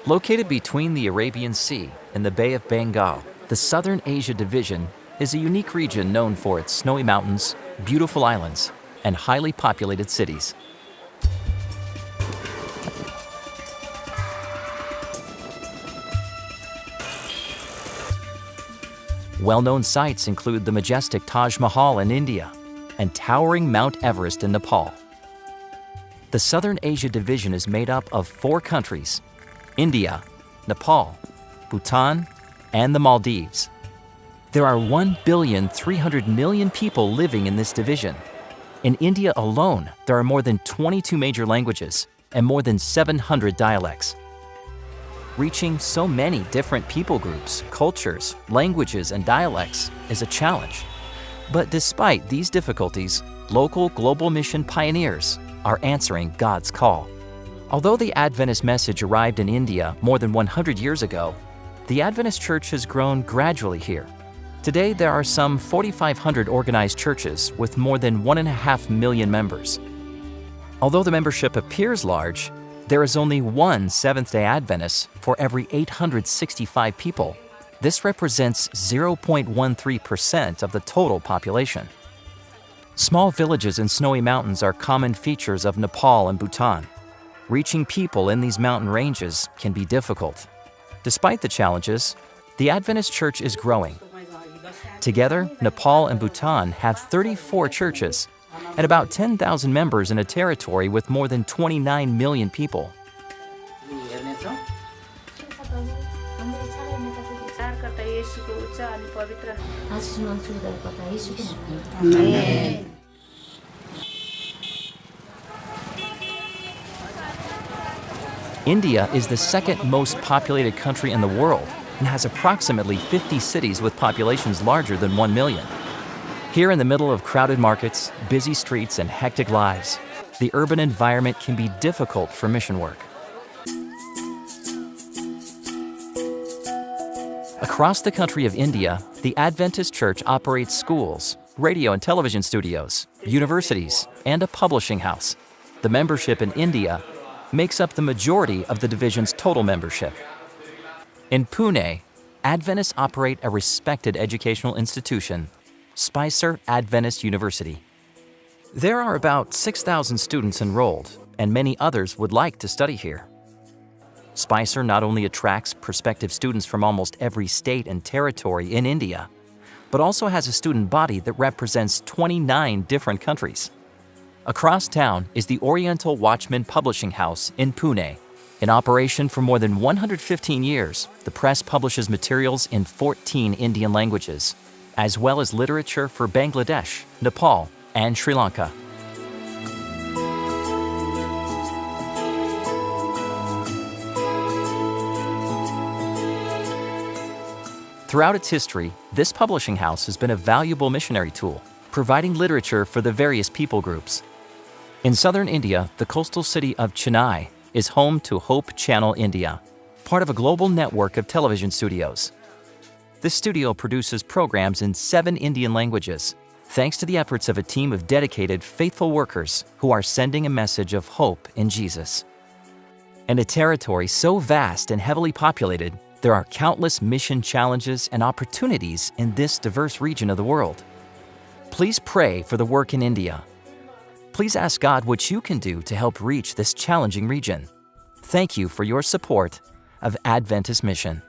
Located between the Arabian Sea and the Bay of Bengal, the Southern Asia Division is a unique region known for its snowy mountains, beautiful islands, and highly populated cities. Well-known sites include the majestic Taj Mahal in India and towering Mount Everest in Nepal. The Southern Asia Division is made up of 4 countries: India, Nepal, Bhutan, and the Maldives. There are 1,300,000,000 people living in this division. In India alone, there are more than 22 major languages and more than 700 dialects. Reaching so many different people groups, cultures, languages, and dialects is a challenge. But despite these difficulties, local global mission pioneers are answering God's call. Although the Adventist message arrived in India more than 100 years ago, the Adventist Church has grown gradually here. Today, there are some 4,500 organized churches with more than 1.5 million members. Although the membership appears large, there is only one Seventh-day Adventist for every 865 people. This represents 0.13% of the total population. Small villages and snowy mountains are common features of Nepal and Bhutan. Reaching people in these mountain ranges can be difficult. Despite the challenges, the Adventist Church is growing. Together, Nepal and Bhutan have 34 churches and about 10,000 members in a territory with more than 29 million people. India is the second most populated country in the world and has approximately 50 cities with populations larger than 1 million. Here in the middle of crowded markets, busy streets, and hectic lives, the urban environment can be difficult for mission work. Across the country of India, the Adventist Church operates schools, radio and television studios, universities, and a publishing house. The membership in India makes up the majority of the division's total membership. In Pune, Adventists operate a respected educational institution, Spicer Adventist University. There are about 6,000 students enrolled, and many others would like to study here. Spicer not only attracts prospective students from almost every state and territory in India, but also has a student body that represents 29 different countries. Across town is the Oriental Watchman Publishing House in Pune. In operation for more than 115 years, the press publishes materials in 14 Indian languages, as well as literature for Bangladesh, Nepal, and Sri Lanka. Throughout its history, this publishing house has been a valuable missionary tool, providing literature for the various people groups. In southern India, the coastal city of Chennai is home to Hope Channel India, part of a global network of television studios. This studio produces programs in 7 Indian languages, thanks to the efforts of a team of dedicated, faithful workers who are sending a message of hope in Jesus. In a territory so vast and heavily populated, there are countless mission challenges and opportunities in this diverse region of the world. Please pray for the work in India. Please ask God what you can do to help reach this challenging region. Thank you for your support of Adventist Mission.